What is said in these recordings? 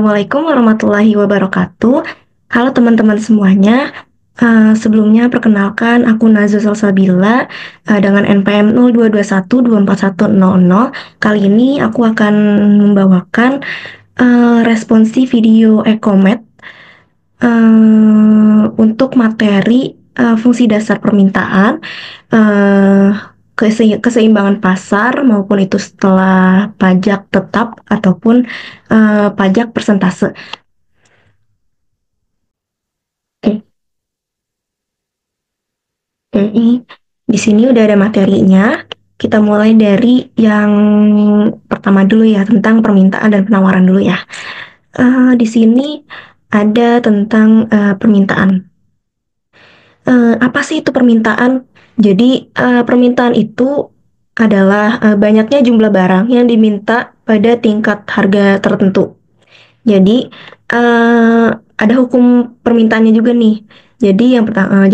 Assalamualaikum warahmatullahi wabarakatuh. Halo teman-teman semuanya. Sebelumnya perkenalkan aku Nazwa Salsabila dengan NPM 0221241000. Kali ini aku akan membawakan responsi video Ecomed untuk materi fungsi dasar permintaan, uh, keseimbangan pasar maupun itu setelah pajak tetap ataupun pajak persentase. Oke, ini di sini udah ada materinya. Kita mulai dari yang pertama dulu ya, tentang permintaan dan penawaran dulu ya. Di sini ada tentang permintaan. Apa sih itu permintaan? Jadi, permintaan itu adalah banyaknya jumlah barang yang diminta pada tingkat harga tertentu. Jadi, ada hukum permintaannya juga nih. Jadi yang pertama,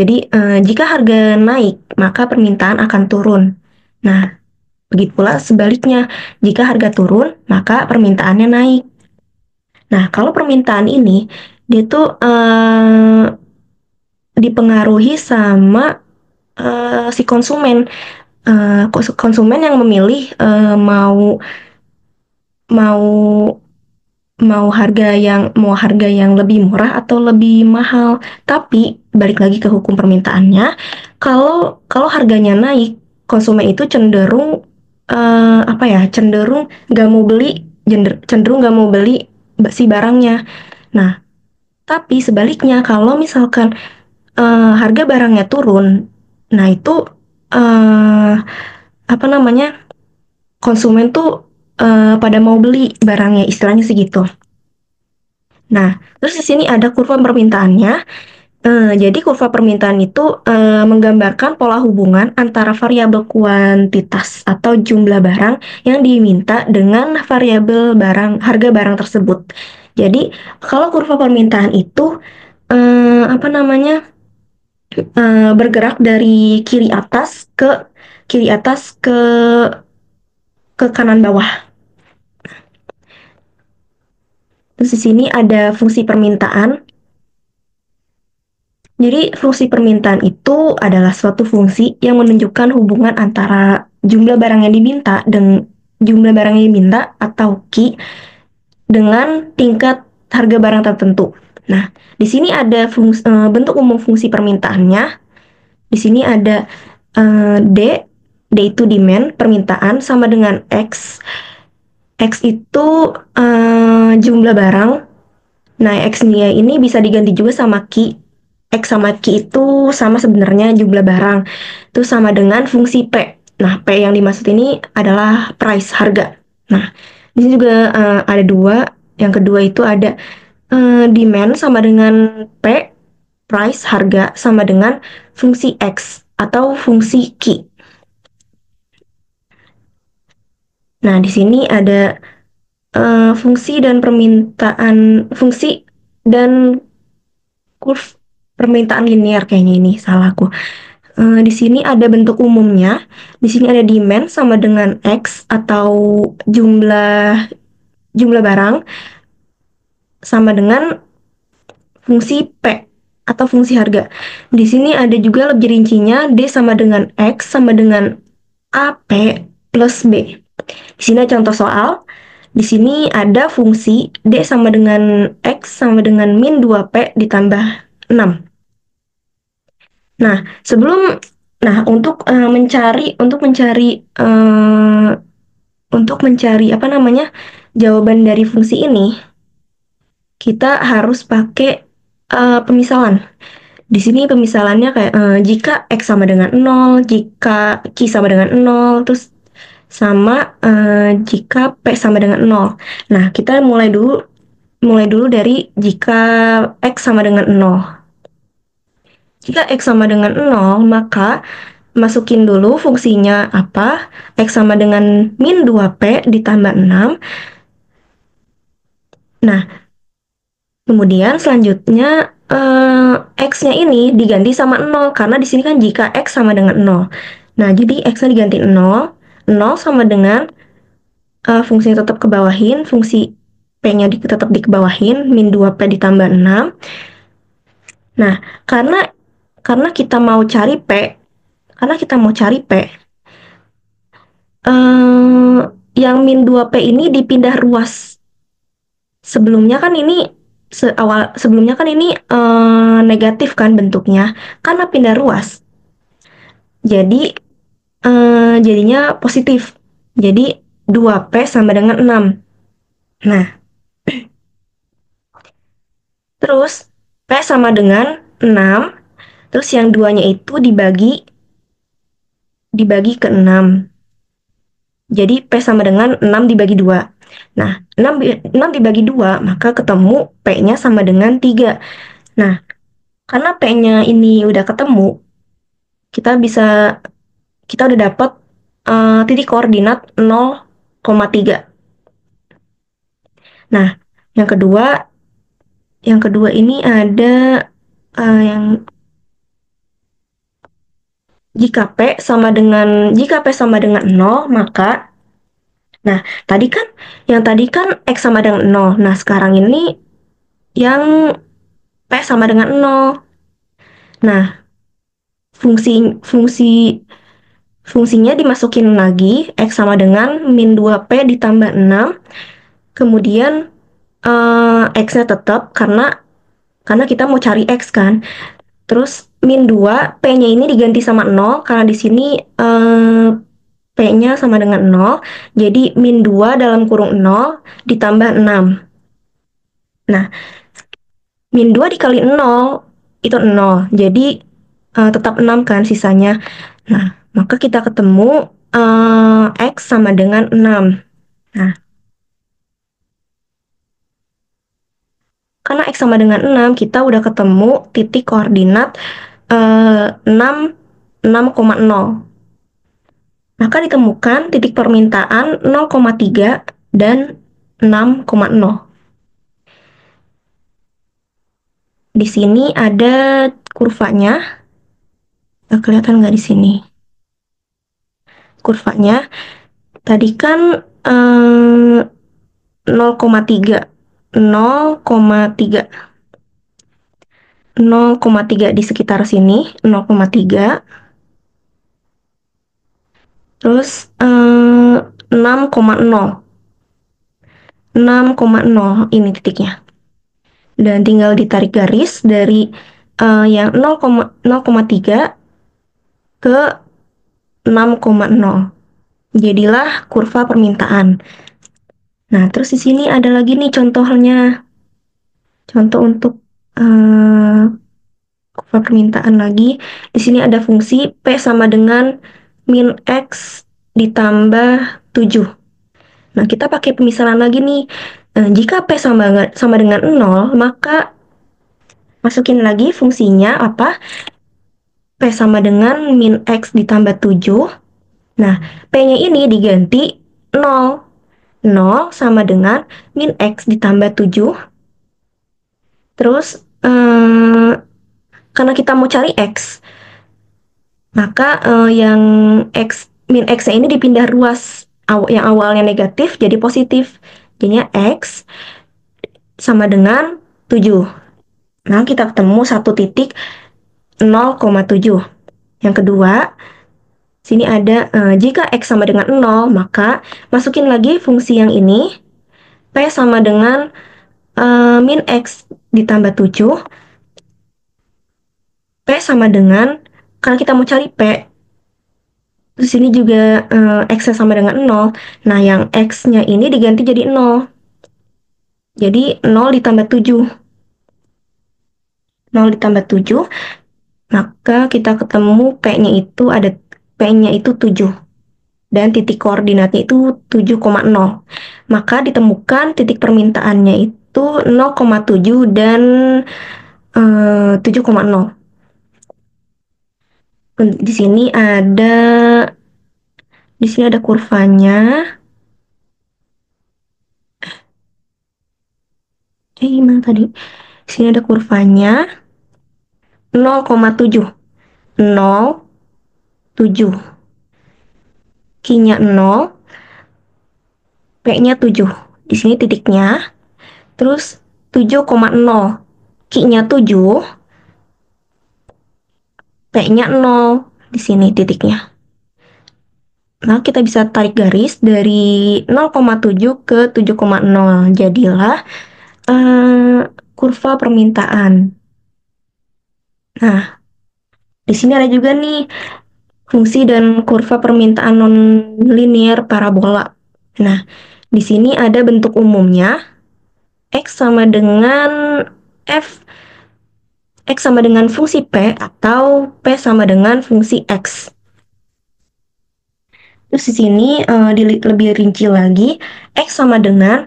jika harga naik, maka permintaan akan turun. Nah, begitu pula sebaliknya, jika harga turun, maka permintaannya naik. Nah, kalau permintaan ini, dia tuh dipengaruhi sama si konsumen. Konsumen yang memilih mau mau mau harga yang lebih murah atau lebih mahal. Tapi balik lagi ke hukum permintaannya, kalau kalau harganya naik, konsumen itu cenderung cenderung nggak mau beli, cenderung nggak mau beli si barangnya. Nah, tapi sebaliknya kalau misalkan harga barangnya turun, nah itu uh, apa namanya, konsumen tuh pada mau beli barangnya, istilahnya segitu. Nah, terus di sini ada kurva permintaannya. Jadi kurva permintaan itu menggambarkan pola hubungan antara variabel kuantitas atau jumlah barang yang diminta dengan variabel harga barang tersebut. Jadi kalau kurva permintaan itu apa namanya, bergerak dari kiri atas ke kanan bawah. Terus di sini ada fungsi permintaan. Jadi fungsi permintaan itu adalah suatu fungsi yang menunjukkan hubungan antara jumlah barang yang diminta dan jumlah barang yang diminta atau Q dengan tingkat harga barang tertentu. Nah, di sini ada bentuk umum fungsi permintaannya. Di sini ada D, D itu demand, permintaan sama dengan X. X itu jumlah barang. Nah, X-nya ini bisa diganti juga sama Q. X sama Q itu sama sebenarnya jumlah barang. Itu sama dengan fungsi P. Nah, P yang dimaksud ini adalah price, harga. Nah, di sini juga ada dua. Yang kedua itu ada demand sama dengan P, price, harga, sama dengan fungsi X atau fungsi Q. Nah, di sini ada fungsi dan kurve permintaan linear, kayaknya ini salah aku. Di sini ada bentuk umumnya. Di sini ada demand sama dengan X atau jumlah barang sama dengan fungsi P atau fungsi harga. Di sini ada juga lebih rincinya, D sama dengan X sama dengan AP plus B. Di sini ada contoh soal. Di sini ada fungsi D sama dengan X sama dengan min 2P ditambah 6. Nah, untuk mencari apa namanya, jawaban dari fungsi ini, kita harus pakai pemisalan. Di sini pemisalannya kayak jika X sama dengan 0, jika Q sama dengan 0, terus sama jika P sama dengan 0. Nah, kita mulai dulu dari jika X sama dengan 0. Jika X sama dengan 0, maka masukin dulu fungsinya apa? X sama dengan min 2P ditambah 6. Nah, kemudian selanjutnya X-nya ini diganti sama 0, karena di sini kan jika X sama dengan 0. Nah, jadi X-nya diganti 0. 0 sama dengan fungsinya tetap kebawahin, fungsi P P-nya tetap dikebawahin, min 2P ditambah 6. Nah, karena kita mau cari P, eh, yang min 2P ini dipindah ruas. Sebelumnya kan ini negatif kan bentuknya, karena pindah ruas. Jadi jadinya positif. Jadi 2P sama dengan 6. Nah, terus P sama dengan 6. Terus yang duanya itu dibagi ke 6. Jadi P sama dengan 6 dibagi 2. Nah, 6 dibagi 2, maka ketemu P-nya sama dengan 3. Nah, karena P-nya ini udah ketemu, kita kita udah dapat titik koordinat 0,3. Nah, yang kedua, ini ada yang jika P sama dengan 0, maka tadi kan X sama dengan 0. Nah, sekarang ini yang P sama dengan 0. Nah, fungsi fungsi fungsinya dimasukin lagi, X sama dengan min 2P ditambah 6. Kemudian X-nya tetap karena kita mau cari X kan. Terus min 2, P-nya ini diganti sama 0 karena di sini P-nya sama dengan 0. Jadi min 2 dalam kurung 0 ditambah 6. Nah, min 2 dikali 0 itu 0. Jadi tetap 6 kan sisanya. Nah, maka kita ketemu X sama dengan 6. Nah, karena X sama dengan 6, kita udah ketemu titik koordinat 6,0. Maka ditemukan titik permintaan 0,3 dan 6,0. Di sini ada kurvanya. Kelihatan nggak di sini? Kurvanya. Tadi kan 0,3. 0,3. 0,3 di sekitar sini. 0,3. Terus 6,0. 6,0 ini titiknya. Dan tinggal ditarik garis dari yang 0,3 ke 6,0. Jadilah kurva permintaan. Nah, terus di sini ada lagi nih contohnya. Contoh untuk kurva permintaan lagi. Di sini ada fungsi P sama dengan min X ditambah 7. Nah, kita pakai pemisalan lagi nih. Jika P sama dengan 0, maka masukin lagi fungsinya apa? P sama dengan min X ditambah 7. Nah, P-nya ini diganti 0. 0 sama dengan min X ditambah 7. Terus, karena kita mau cari X, maka yang min X-nya ini dipindah ruas. Yang awalnya negatif jadi positif. Jadinya X sama dengan 7. Nah, kita ketemu satu titik 0,7. Yang kedua, sini ada jika X sama dengan 0, maka masukin lagi fungsi yang ini. P sama dengan min X ditambah 7. P sama dengan, karena kita mau cari P, terus ini juga X sama dengan 0. Nah, yang X-nya ini diganti jadi 0. Jadi 0 ditambah 7. 0 ditambah 7, maka kita ketemu P-nya itu 7. Dan titik koordinatnya itu 7,0. Maka ditemukan titik permintaannya itu 0,7 dan 7,0. Di sini ada kurvanya. Gimana tadi? Di sini ada kurvanya 0,7. 0, 7. Q-nya 0, P-nya 7. Di sini titiknya. terus 7,0. Q-nya 7, P-nya 0. Di sini titiknya. Nah, kita bisa tarik garis dari 0,7 ke 7,0. Jadilah eh, kurva permintaan. Nah, di sini ada juga nih fungsi dan kurva permintaan non-linear parabola. Nah, di sini ada bentuk umumnya X sama dengan F, X sama dengan fungsi P atau P sama dengan fungsi X. Terus di sini lebih rinci lagi, X sama dengan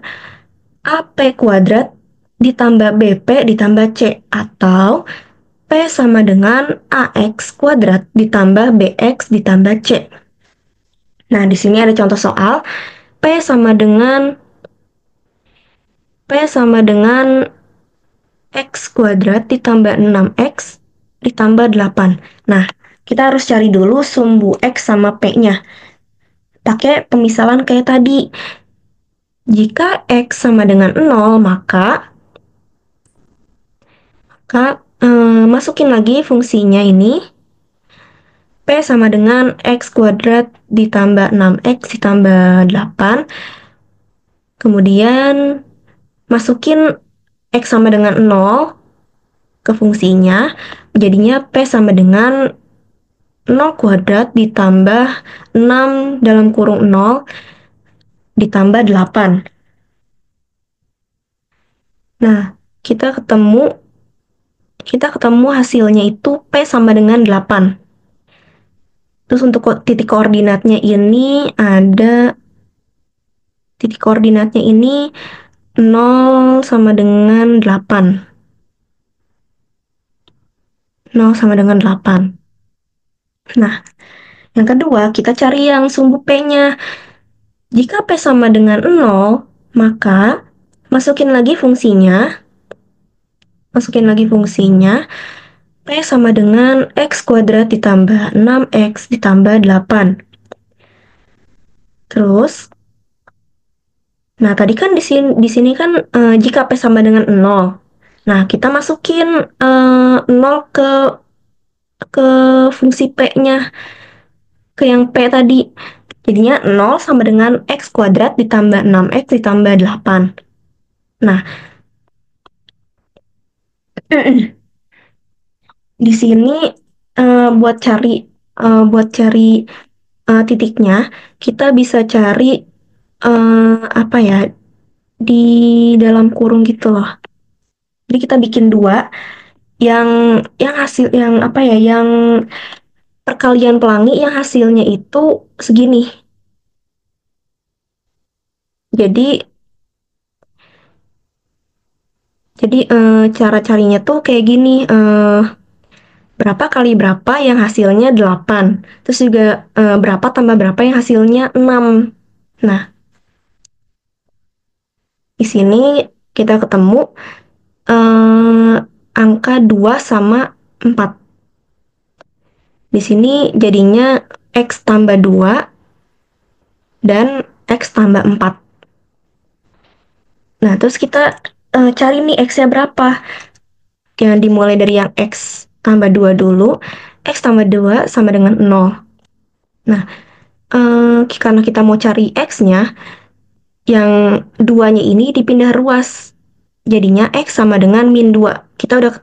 AP kuadrat ditambah BP ditambah C atau P sama dengan AX kuadrat ditambah BX ditambah C. Nah, di sini ada contoh soal P sama dengan X kuadrat ditambah 6X ditambah 8. Nah, kita harus cari dulu sumbu X sama P-nya. Pakai pemisalan kayak tadi. Jika X sama dengan 0, maka masukin lagi fungsinya ini. P sama dengan X kuadrat ditambah 6X ditambah 8. Kemudian masukin X sama dengan 0 ke fungsinya. Jadinya P sama dengan 0 kuadrat ditambah 6 dalam kurung 0 ditambah 8. Nah, kita ketemu hasilnya itu P sama dengan 8. Terus untuk titik koordinatnya ini 0 sama dengan 8. 0 sama dengan 8. Nah, yang kedua kita cari yang sumbu P-nya. Jika P sama dengan 0, maka masukin lagi fungsinya. P sama dengan X kuadrat ditambah 6X ditambah 8. Terus, nah tadi kan di sini kan jika P sama dengan 0. Nah, kita masukin 0 ke fungsi P-nya, ke yang P tadi. Jadinya 0 sama dengan X kuadrat ditambah 6X ditambah 8. Nah, di sini buat cari titiknya, kita bisa cari apa ya, di dalam kurung gitu loh. Jadi kita bikin dua, yang hasil yang apa ya, yang perkalian pelangi yang hasilnya itu segini. Jadi cara carinya tuh kayak gini, berapa kali berapa yang hasilnya 8. Terus juga berapa tambah berapa yang hasilnya 6. Nah, di sini kita ketemu eh, angka 2 sama 4. Di sini jadinya X tambah 2 dan X tambah 4. Nah, terus kita cari nih X-nya berapa. Yang dimulai dari yang X tambah 2 dulu. X tambah 2 sama dengan 0. Nah, karena kita mau cari X-nya, yang 2-nya ini dipindah ruas. Jadinya X sama dengan min 2. Kita udah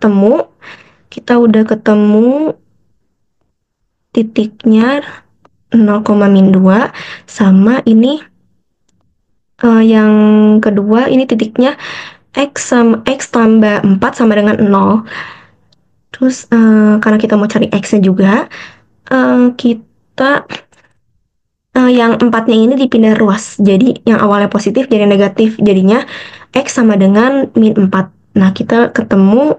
ketemu titiknya 0, min 2 sama ini yang kedua ini titiknya X tambah 4 sama dengan 0. Terus karena kita mau cari X-nya juga, kita yang 4-nya ini dipindah ruas. Jadi yang awalnya positif jadi negatif. Jadinya X sama dengan min 4. Nah, kita ketemu.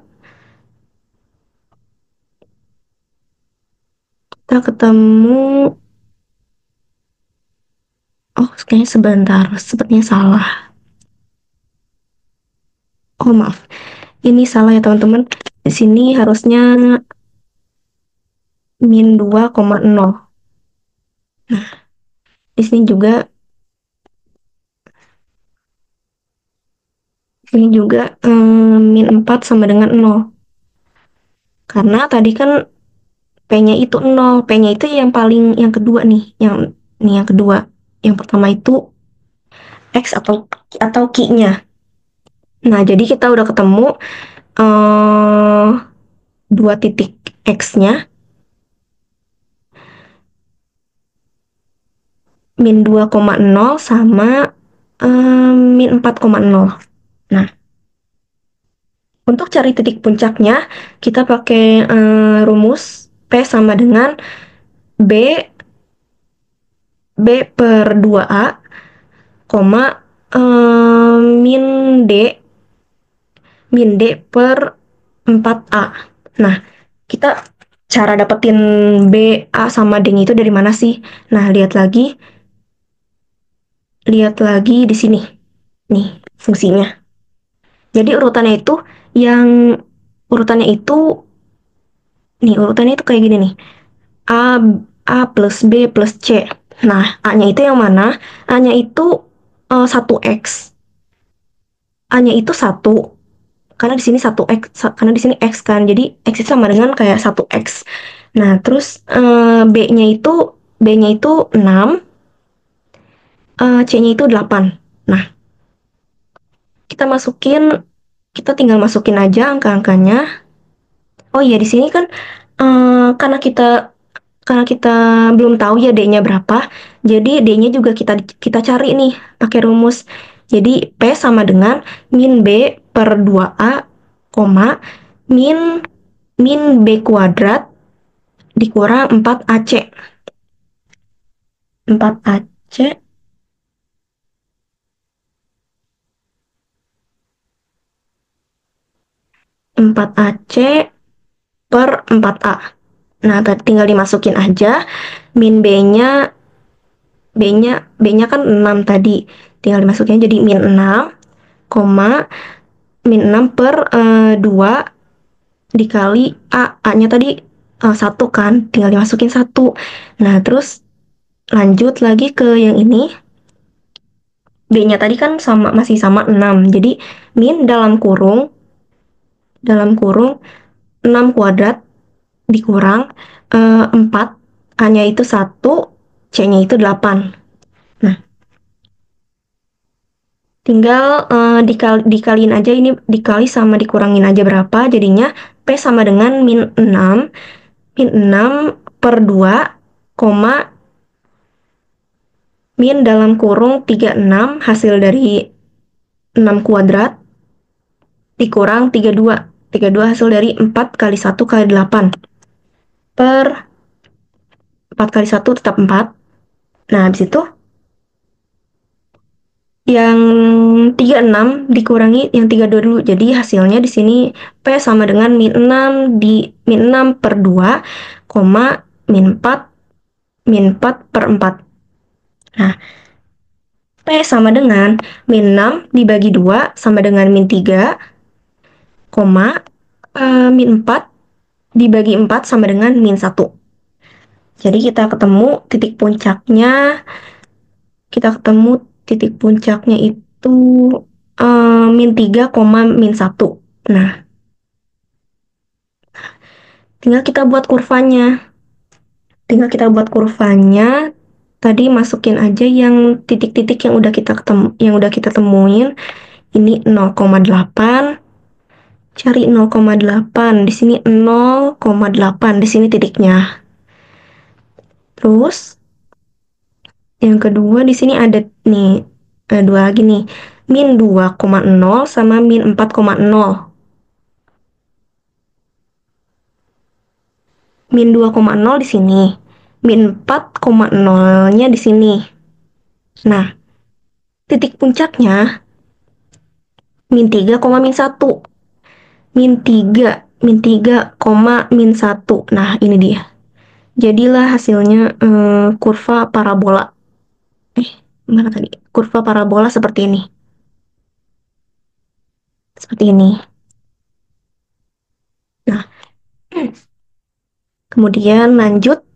Oh, kayaknya sebentar. Sepertinya salah. Oh, maaf. Ini salah ya, teman-teman. Di sini harusnya min 2,0. Nah, di sini juga Ini juga min 4 sama dengan 0. Karena tadi kan P-nya itu 0. P-nya itu yang paling yang kedua nih. Yang kedua. Yang pertama itu X atau Q-nya. Nah, jadi kita udah ketemu eh dua titik X-nya min 2,0 sama min 4,0. Nah, untuk cari titik puncaknya, kita pakai rumus P sama dengan B B per 2A, koma min D per 4A. Nah, kita cara dapetin B, A sama D-nya itu dari mana sih? Nah, lihat lagi di sini. Nih, fungsinya. Jadi yang urutannya itu urutannya itu kayak gini nih. A A plus B plus C. Nah, A-nya itu yang mana? A-nya itu 1X. A-nya itu 1 karena di sini 1X, karena di sini X kan. Jadi X itu sama dengan kayak 1X. Nah, terus B-nya itu 6, C-nya itu 8. Nah, kita masukin kita tinggal masukin aja angka-angkanya. Oh iya, di sini kan karena kita belum tahu ya D-nya berapa, jadi D-nya juga kita kita cari nih pakai rumus. Jadi P sama dengan min B per 2A, koma min min B kuadrat dikurang 4AC. 4AC 4AC per 4A. Nah, tadi tinggal dimasukin aja. Min B-nya B-nya kan 6 tadi. Tinggal dimasukin jadi min 6, koma min 6 per 2 dikali A. A-nya tadi 1 kan, tinggal dimasukin 1. Nah, terus lanjut lagi ke yang ini. B-nya tadi kan masih sama 6. Jadi min dalam kurung 6 kuadrat dikurang 4. A-nya itu 1, C-nya itu 8. Nah, tinggal dikaliin aja, ini dikali sama dikurangin aja berapa. Jadinya P sama dengan min 6 per 2, koma min dalam kurung 36 hasil dari 6 kuadrat dikurang 32. 32 hasil dari 4 kali 1 kali 8 per 4 kali 1 tetap 4. Nah, habis itu yang 36 dikurangi yang 32 dulu. Jadi hasilnya di sini P sama dengan min 6 per 2, koma min 4 per 4. Nah, P sama dengan min 6 dibagi 2 sama dengan min 3, koma min 4 dibagi 4 sama dengan min 1. Jadi kita ketemu titik puncaknya itu min 3, min 1. Nah, tinggal kita buat kurvanya. Tadi masukin aja yang titik-titik yang udah kita temuin. Ini 0,8. Cari 0,8. Di sini 0,8. Di sini titiknya. Terus yang kedua di sini ada nih, dua lagi nih. Min 2,0 sama min 4,0. Min 2,0 di sini. Min 4,0-nya di sini. Nah, titik puncaknya min 3, min 1. min 1. Nah, ini dia. Jadilah hasilnya kurva parabola. Mana tadi? Kurva parabola seperti ini. Seperti ini. Nah, kemudian lanjut.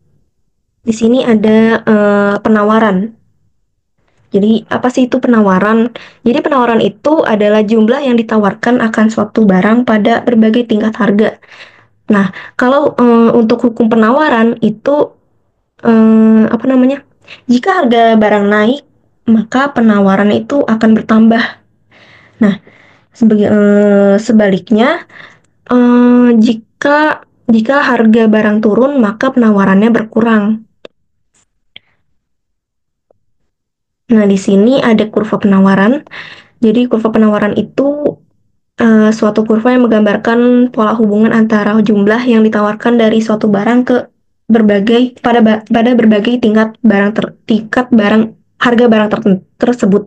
Di sini ada penawaran. Jadi apa sih itu penawaran? Jadi penawaran itu adalah jumlah yang ditawarkan akan suatu barang pada berbagai tingkat harga. Nah, kalau untuk hukum penawaran itu apa namanya? Jika harga barang naik, maka penawaran itu akan bertambah. Nah, sebaliknya, jika jika harga barang turun, maka penawarannya berkurang. Nah, di sini ada kurva penawaran. Jadi kurva penawaran itu suatu kurva yang menggambarkan pola hubungan antara jumlah yang ditawarkan dari suatu barang ke pada berbagai tingkat barang harga barang tersebut.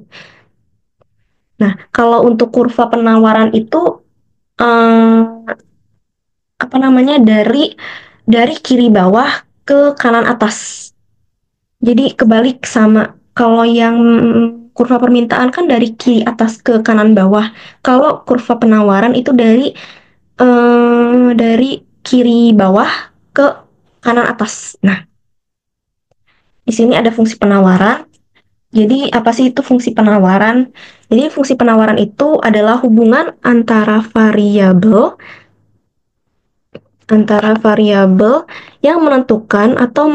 Nah, kalau untuk kurva penawaran itu eh, apa namanya dari kiri bawah ke kanan atas. Jadi kebalik sama kalau yang kurva permintaan kan dari kiri atas ke kanan bawah. Kalau kurva penawaran itu dari kiri bawah ke kanan atas. Nah, di sini ada fungsi penawaran. Jadi apa sih itu fungsi penawaran? Jadi fungsi penawaran itu adalah hubungan antara variabel yang menentukan atau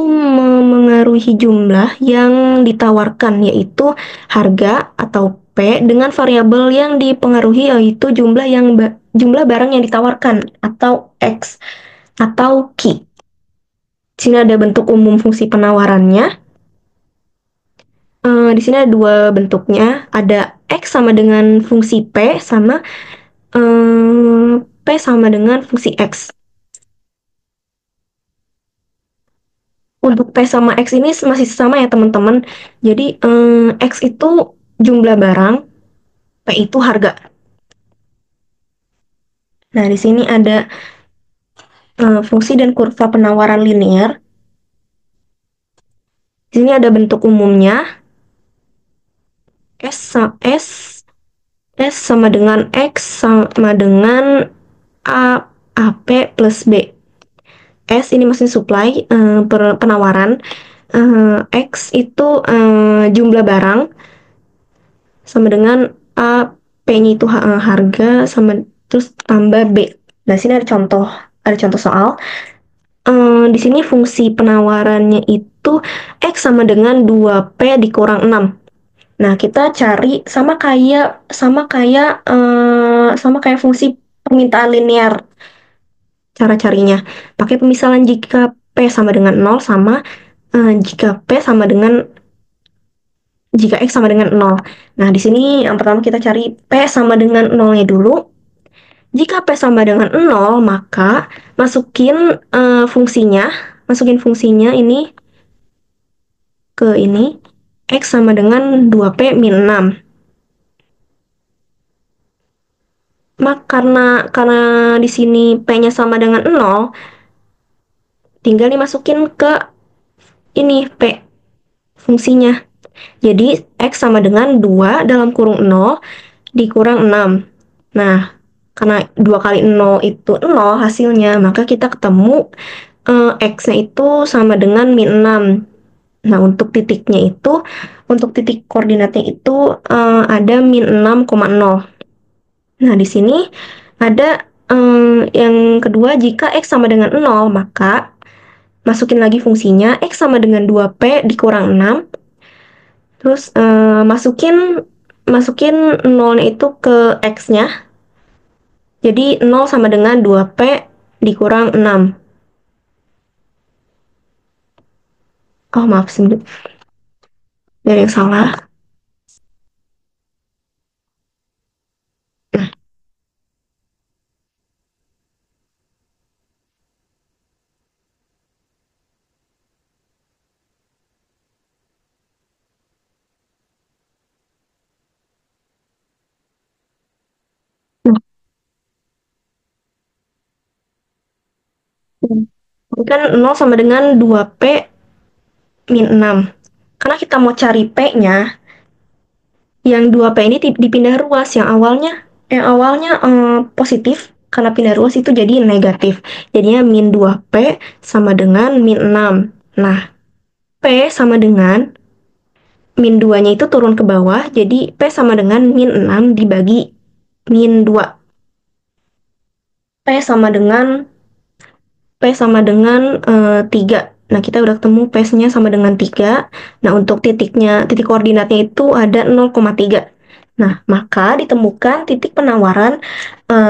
memengaruhi jumlah yang ditawarkan, yaitu harga atau P, dengan variabel yang dipengaruhi, yaitu jumlah barang yang ditawarkan, atau X atau Q. Di sini ada bentuk umum fungsi penawarannya. Di sini ada dua bentuknya, ada X sama dengan fungsi P, sama P sama dengan fungsi X. Untuk P sama X ini masih sama ya teman-teman. Jadi X itu jumlah barang, P itu harga. Nah, di sini ada fungsi dan kurva penawaran linear. Di sini ada bentuk umumnya. S sama dengan X sama dengan AP plus B. S ini mesin supply, penawaran. X itu jumlah barang, sama dengan A, P-nya itu harga, sama terus tambah B. Nah, sini ada contoh soal. Di sini fungsi penawarannya itu X sama dengan 2P dikurang 6. Nah, kita cari sama kayak fungsi permintaan linear. Cara carinya pakai pemisalan jika P sama dengan 0, sama jika X sama dengan 0. Nah, di sini yang pertama kita cari P sama dengan 0-nya dulu. Jika P sama dengan 0, maka masukin fungsinya ini ke ini, X sama dengan 2P min 6. Karena di sini P-nya sama dengan 0, tinggal dimasukin ke ini P fungsinya. Jadi X sama dengan 2 dalam kurung 0 dikurang 6. Nah, karena 2 kali 0 itu 0 hasilnya, maka kita ketemu X-nya itu sama dengan min 6. Nah, untuk titik koordinatnya itu ada min 6,0. Nah, di sini ada yang kedua, jika X sama dengan 0, maka masukin lagi fungsinya, X sama dengan 2P dikurang 6. Terus masukin 0-nya itu ke X-nya. Jadi 0 sama dengan 2P dikurang 6. Oh, maaf, sebentar. Dari yang salah. Ini kan 0 sama dengan 2P min 6. Karena kita mau cari P-nya, yang 2P ini dipindah ruas. Yang awalnya positif, karena pindah ruas itu jadi negatif. Jadinya min 2P sama dengan min 6. Nah, P sama dengan min 2-nya itu turun ke bawah, jadi P sama dengan min 6 dibagi min 2. P sama dengan P sama dengan 3. Nah, kita udah ketemu P-nya sama dengan 3. Nah, untuk titik koordinatnya itu ada 0,3. Nah, maka ditemukan titik penawaran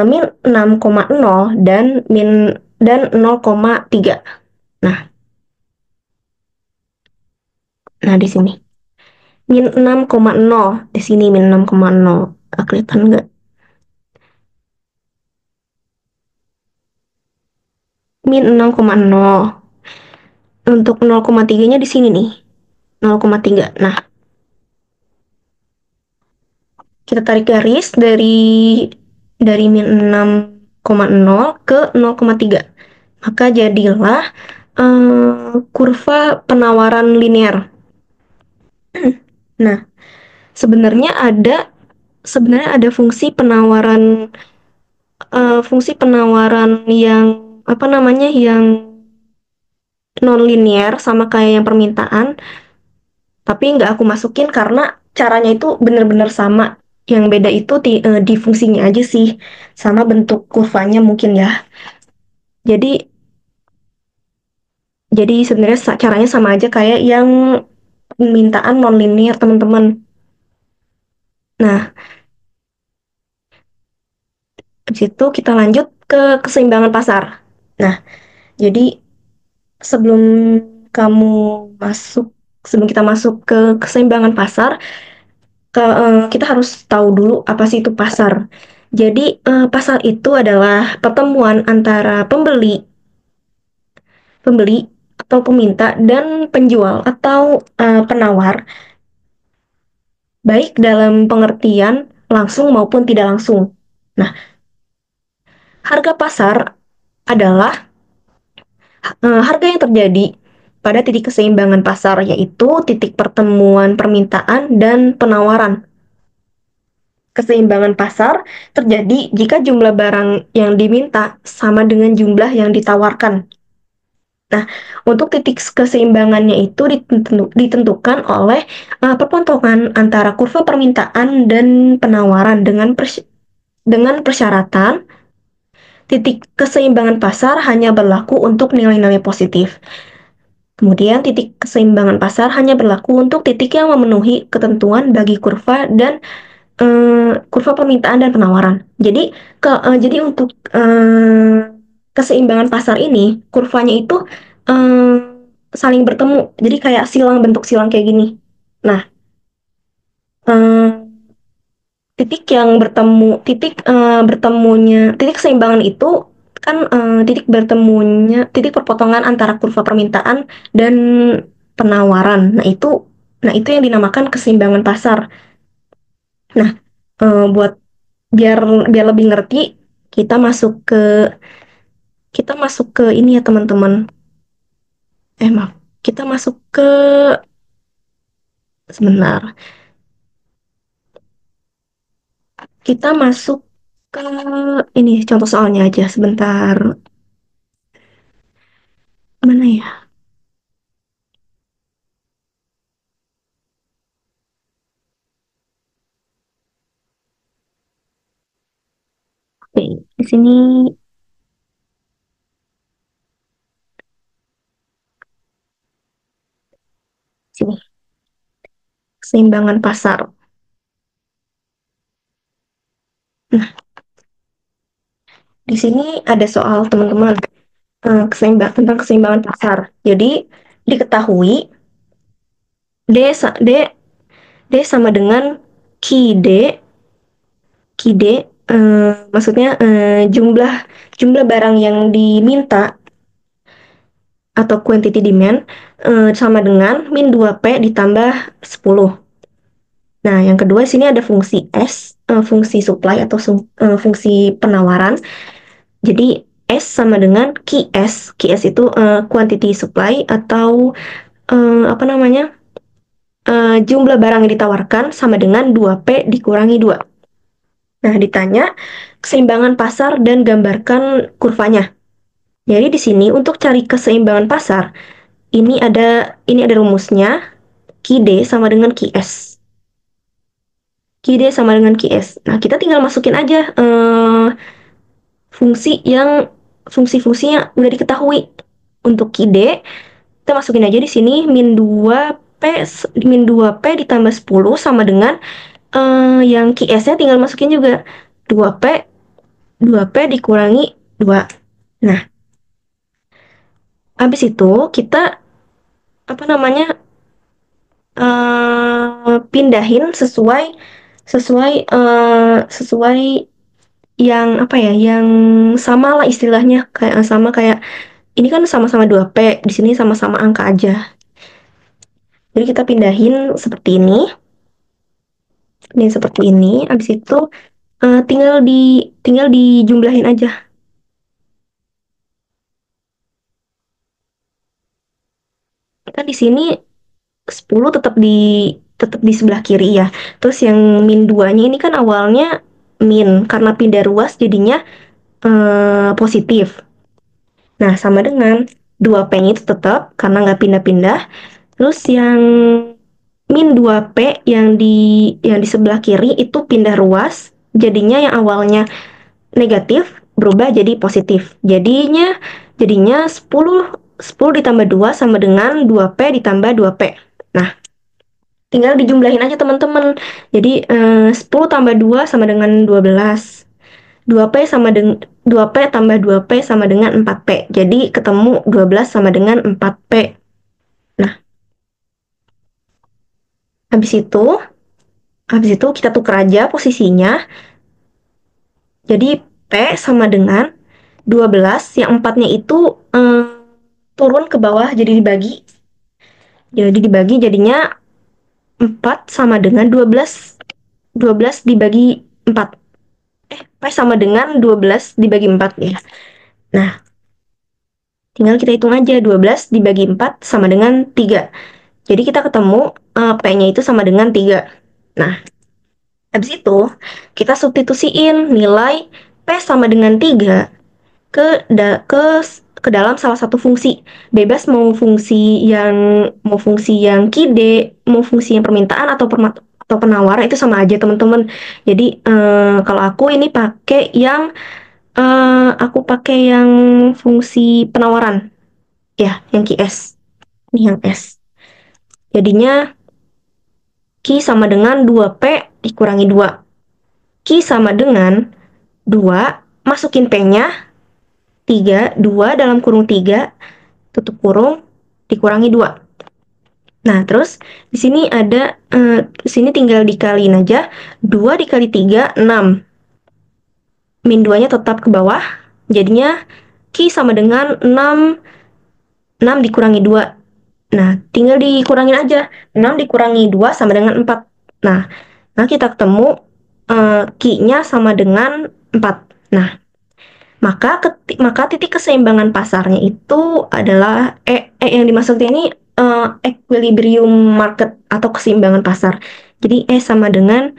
min 6,0 dan 0,3. Nah, di sini min 6,0 di sini min 6,0. Kelihatan nggak? Min 6,0. Untuk 0,3-nya di sini nih. 0,3. Nah, kita tarik garis dari min 6,0 ke 0,3. Maka jadilah kurva penawaran linear. Nah, sebenarnya ada fungsi penawaran yang apa namanya yang non linear sama kayak yang permintaan, tapi nggak aku masukin karena caranya itu benar-benar sama. Yang beda itu di fungsinya aja sih, sama bentuk kurvanya mungkin ya. Jadi jadi sebenarnya caranya sama aja kayak yang permintaan non linear teman-teman. Nah, habis itu kita lanjut ke keseimbangan pasar. Nah, jadi sebelum kamu masuk sebelum kita masuk ke keseimbangan pasar, kita harus tahu dulu apa sih itu pasar. Jadi pasar itu adalah pertemuan antara pembeli atau peminta dan penjual atau penawar, baik dalam pengertian langsung maupun tidak langsung. Nah, harga pasar adalah harga yang terjadi pada titik keseimbangan pasar, yaitu titik pertemuan permintaan dan penawaran. Keseimbangan pasar terjadi jika jumlah barang yang diminta sama dengan jumlah yang ditawarkan. Nah, untuk titik keseimbangannya itu ditentukan oleh perpontongan antara kurva permintaan dan penawaran dengan persyaratan titik keseimbangan pasar hanya berlaku untuk nilai-nilai positif. Kemudian titik keseimbangan pasar hanya berlaku untuk titik yang memenuhi ketentuan bagi kurva dan kurva permintaan dan penawaran. Jadi untuk keseimbangan pasar ini kurvanya itu eh, saling bertemu. Jadi kayak bentuk silang kayak gini. Nah, eh, titik keseimbangan itu kan titik perpotongan antara kurva permintaan dan penawaran. Nah itu yang dinamakan keseimbangan pasar. Nah, buat biar biar lebih ngerti, kita masuk ke kita masuk ke ini ya teman-teman. Maaf, kita masuk ke sebentar. Kita masuk ke ini contoh soalnya aja sebentar. Mana ya? Oke, di sini sini keseimbangan pasar. Nah, di sini ada soal teman-teman tentang keseimbangan pasar. Jadi diketahui D D sama dengan Q D Q D, maksudnya jumlah barang yang diminta atau quantity demand sama dengan min 2P ditambah 10. Nah, yang kedua sini ada fungsi S, fungsi supply atau fungsi penawaran. Jadi S sama dengan QS. QS itu quantity supply atau apa namanya? Jumlah barang yang ditawarkan sama dengan 2P dikurangi 2. Nah, ditanya keseimbangan pasar dan gambarkan kurvanya. Jadi di sini untuk cari keseimbangan pasar, ini ada rumusnya. Ki D sama dengan Ki S. Ki D sama dengan Ki S. Nah, kita tinggal masukin aja fungsi-fungsinya udah diketahui. Untuk Ki D, kita masukin aja di sini min 2P ditambah 10 sama dengan yang Ki S-nya tinggal masukin juga 2P 2P dikurangi 2. Nah, habis itu kita apa namanya pindahin sesuai sesuai sesuai yang apa ya, yang sama lah istilahnya, kayak sama kayak ini kan sama-sama 2P, di sini sama-sama angka aja. Jadi kita pindahin seperti ini. Ini seperti ini. Habis itu tinggal dijumlahin aja. Kan di sini 10 tetap di sebelah kiri ya. Terus yang min 2-nya ini kan awalnya min, karena pindah ruas jadinya positif. Nah, sama dengan 2P-nya itu tetap karena nggak pindah-pindah. Terus yang min 2P yang di sebelah kiri itu pindah ruas, jadinya yang awalnya negatif berubah jadi positif. Jadinya 10 ditambah 2 sama dengan 2P ditambah 2P. Nah, tinggal dijumlahin aja teman-teman. Jadi 10 tambah 2 sama dengan 12. 2P tambah 2P sama dengan 4P. Jadi ketemu 12 sama dengan 4P. Nah, habis itu kita tukar aja posisinya. Jadi P sama dengan 12, yang 4-nya itu turun ke bawah jadi dibagi. Jadi dibagi jadinya 4 sama dengan 12. 12 dibagi 4. P sama dengan 12 dibagi 4 ya. Nah, tinggal kita hitung aja 12 dibagi 4 sama dengan 3. Jadi kita ketemu P-nya itu sama dengan 3. Nah, habis itu kita substitusiin nilai P sama dengan 3 ke dalam salah satu fungsi. Bebas mau fungsi yang KIDE, mau fungsi yang permintaan atau penawaran, itu sama aja teman-teman. Jadi kalau aku pakai yang fungsi penawaran ya, yang QS. Ini yang S. Jadinya Q sama dengan 2P dikurangi 2. Q sama dengan 2, masukin P-nya 3, 2 dalam kurung 3, tutup kurung, dikurangi 2. Nah, terus di sini di sini tinggal dikaliin aja. 2 dikali 3, 6. Min 2-nya tetap ke bawah. Jadinya Q sama dengan 6 dikurangi 2. Nah, tinggal dikurangin aja. 6 dikurangi 2 sama dengan 4. Nah kita ketemu Q-nya sama dengan 4. Nah, maka titik keseimbangan pasarnya itu adalah yang dimaksud ini equilibrium market atau keseimbangan pasar. Jadi sama dengan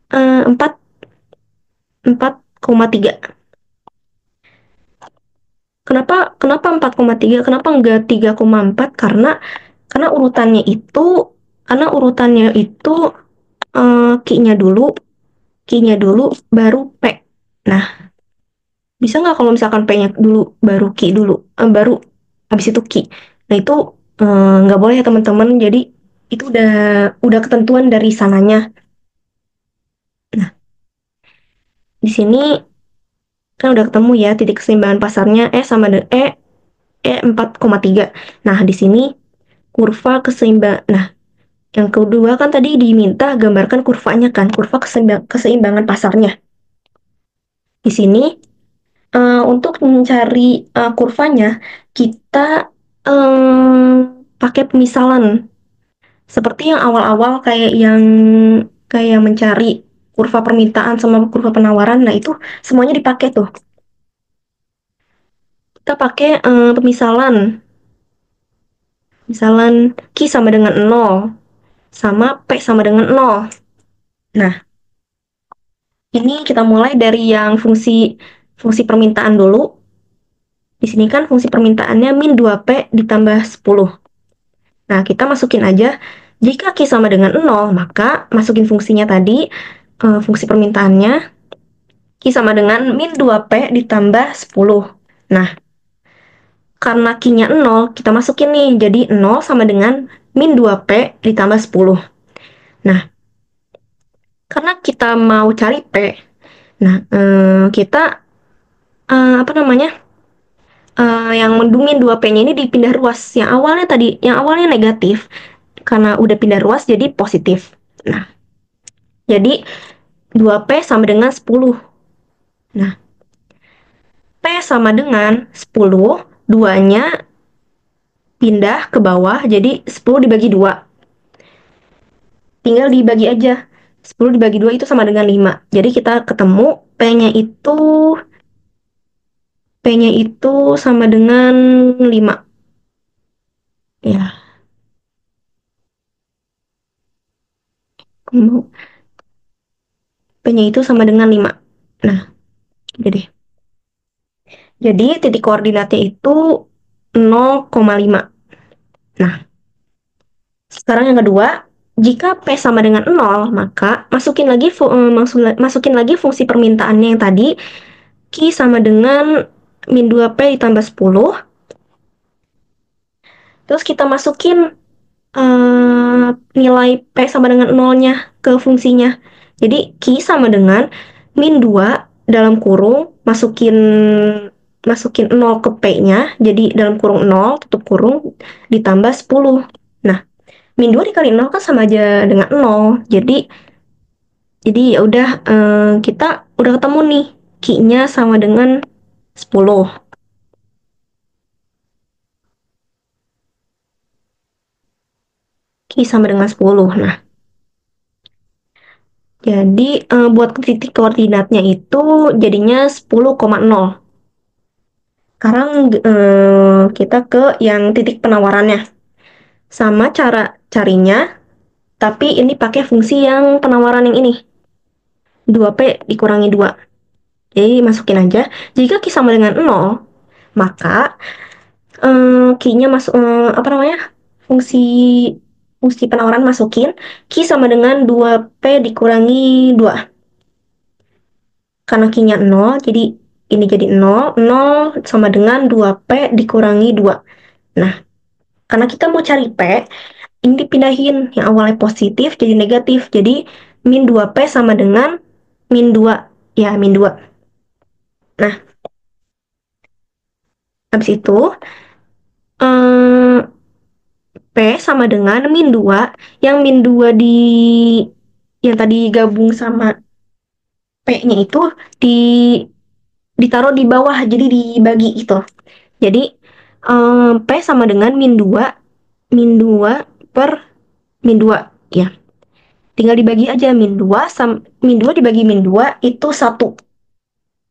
4,3. Kenapa 4,3? Kenapa enggak 3,4? Karena urutannya itu Q-nya dulu baru P. Nah, bisa nggak kalau misalkan P-nya dulu baru Q dulu, baru habis itu Q. Nah, itu nggak boleh ya teman-teman. Jadi itu udah ketentuan dari sananya. Nah, di sini kan udah ketemu ya titik keseimbangan pasarnya sama dengan 4,3. Nah, di sini kurva keseimbangan. Nah, yang kedua kan tadi diminta gambarkan kurvanya kan, kurva keseimbangan pasarnya. Di sini untuk mencari kurvanya, kita pakai pemisalan. Seperti yang awal-awal kayak mencari kurva permintaan sama kurva penawaran. Nah, itu semuanya dipakai tuh. Kita pakai pemisalan. Misalan Q sama dengan 0, sama P sama dengan 0. Nah, ini kita mulai dari yang fungsi permintaan dulu. Di sini kan fungsi permintaannya min 2P ditambah 10. Nah, kita masukin aja Jika Q sama dengan 0, maka masukin fungsinya tadi, fungsi permintaannya, Q sama dengan min 2P ditambah 10. Nah, karena Q-nya 0, kita masukin nih, jadi 0 sama dengan min 2P ditambah 10. Nah, karena kita mau cari P, nah, kita, apa namanya, yang min 2P-nya ini dipindah ruas. Yang awalnya negatif, karena udah pindah ruas jadi positif. Nah, jadi 2P sama dengan 10. Nah, P sama dengan 10, 2-nya pindah ke bawah, jadi 10 dibagi 2. Tinggal dibagi aja. 10 dibagi 2 itu sama dengan 5. Jadi kita ketemu P-nya itu sama dengan 5. Ya, P-nya itu sama dengan 5. Nah, udah deh. Jadi titik koordinatnya itu 0,5. Nah, sekarang yang kedua, jika P sama dengan 0, maka masukin lagi fungsi permintaannya yang tadi, Q sama dengan min 2P ditambah 10. Terus kita masukin nilai P sama dengan 0-nya ke fungsinya. Jadi Q sama dengan min 2 dalam kurung, masukin 0 ke P-nya, jadi dalam kurung 0, tutup kurung, ditambah 10. Nah, min 2 dikali 0 kan sama aja dengan 0. Jadi ya udah, kita udah ketemu nih, Q-nya sama dengan 10. Q sama dengan 10. Nah, jadi buat titik koordinatnya itu jadinya 10,0. Sekarang kita ke yang titik penawarannya. Sama cara carinya, tapi ini pakai fungsi yang penawaran yang ini. 2P dikurangi 2. Jadi masukin aja. Jika Q sama dengan 0, maka Q-nya masuk, apa namanya? Fungsi fungsi penawaran masukin Q sama dengan 2P dikurangi 2. Karena Q-nya 0, jadi ini jadi 0. 0 sama dengan 2P dikurangi 2. Nah, karena kita mau cari P, ini dipindahin. Yang awalnya positif jadi negatif. Jadi min 2P sama dengan min 2. Ya, min 2. Nah, habis itu P sama dengan min 2. Yang min 2 yang tadi gabung sama P-nya itu di ditaruh di bawah, jadi dibagi gitu. Jadi P sama dengan min 2 per min 2 ya. Tinggal dibagi aja min 2 dibagi min 2 itu 1.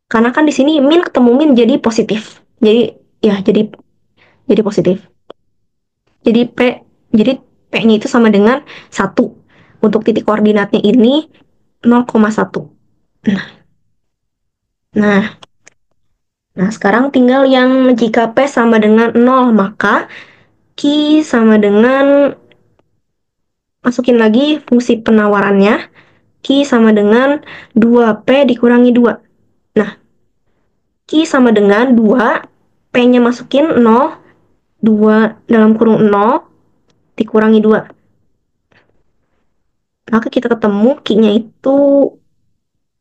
Karena kan di sini min ketemu min jadi positif. Jadi ya jadi positif. Jadi P-nya itu sama dengan 1. Untuk titik koordinatnya ini 0,1. Nah, nah, sekarang tinggal yang jika P sama dengan 0, maka Q sama dengan, masukin lagi fungsi penawarannya, Q sama dengan 2P dikurangi 2. Nah, Q sama dengan 2, P-nya masukin 0, 2 dalam kurung 0, dikurangi 2. Maka kita ketemu Q-nya itu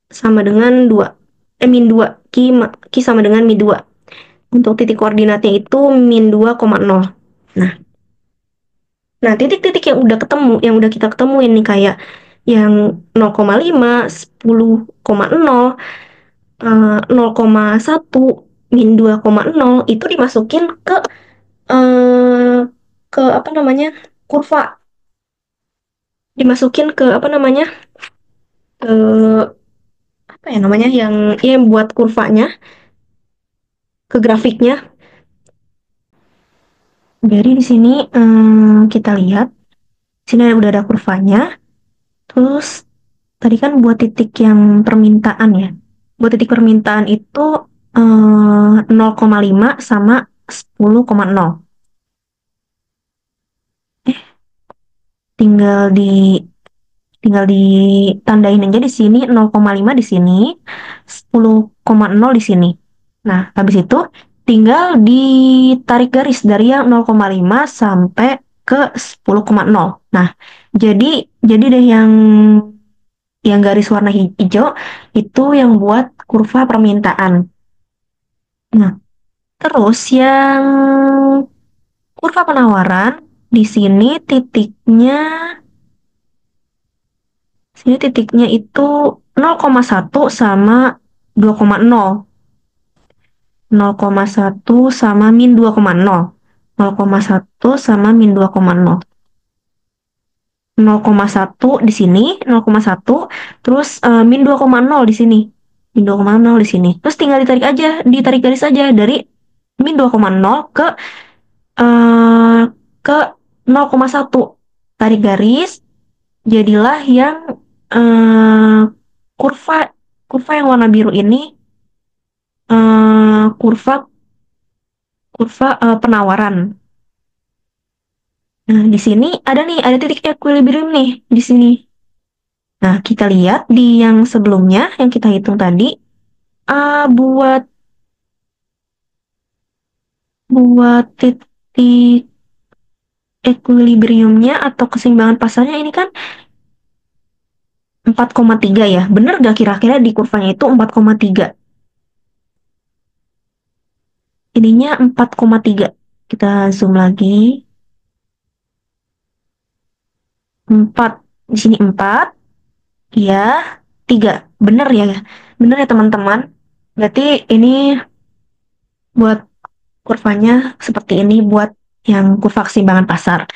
sama dengan 2. Min 2. Q sama dengan min 2. Untuk titik koordinatnya itu min 2,0. Nah, titik-titik yang udah kita ketemuin nih, kayak yang 0,5, 10,0, 0,1, min 2,0 itu dimasukin eh, ke apa namanya? Kurva. Dimasukin ke apa namanya? Ke apa ya namanya? Yang buat kurvanya, ke grafiknya. Jadi di sini kita lihat, sini udah ada kurvanya. Terus tadi kan buat titik yang permintaan ya. Buat titik permintaan itu 0,5 sama 10,0. tinggal di tinggal ditandain aja di sini 0,5 di sini, 10,0 di sini. Nah, habis itu tinggal ditarik garis dari yang 0,5 sampai ke 10,0. Nah, jadi deh yang garis warna hijau itu yang buat kurva permintaan. Nah, terus yang kurva penawaran di sini titiknya itu 0,1 sama 2,0. 0,1 sama min 2,0. 0,1 sama min 2,0. 0,1 di sini, 0,1, terus min 2,0 di sini. Min 2,0 di sini. Terus tinggal ditarik garis aja dari min 2,0 eh, ke 0,1. Tarik garis, jadilah yang eh, kurva kurva yang warna biru ini kurva kurva penawaran. Nah, di sini ada titik equilibrium nih di sini. Nah, kita lihat di yang sebelumnya yang kita hitung tadi, buat titik equilibriumnya atau keseimbangan pasarnya ini kan 4,3 ya. Bener gak kira-kira di kurvanya itu 4,3? Ininya 4,3. Kita zoom lagi. 4. Di sini 4. Ya, 3. Bener ya? Bener ya teman-teman? Berarti ini buat kurvanya seperti ini buat yang kurva keseimbangan pasar.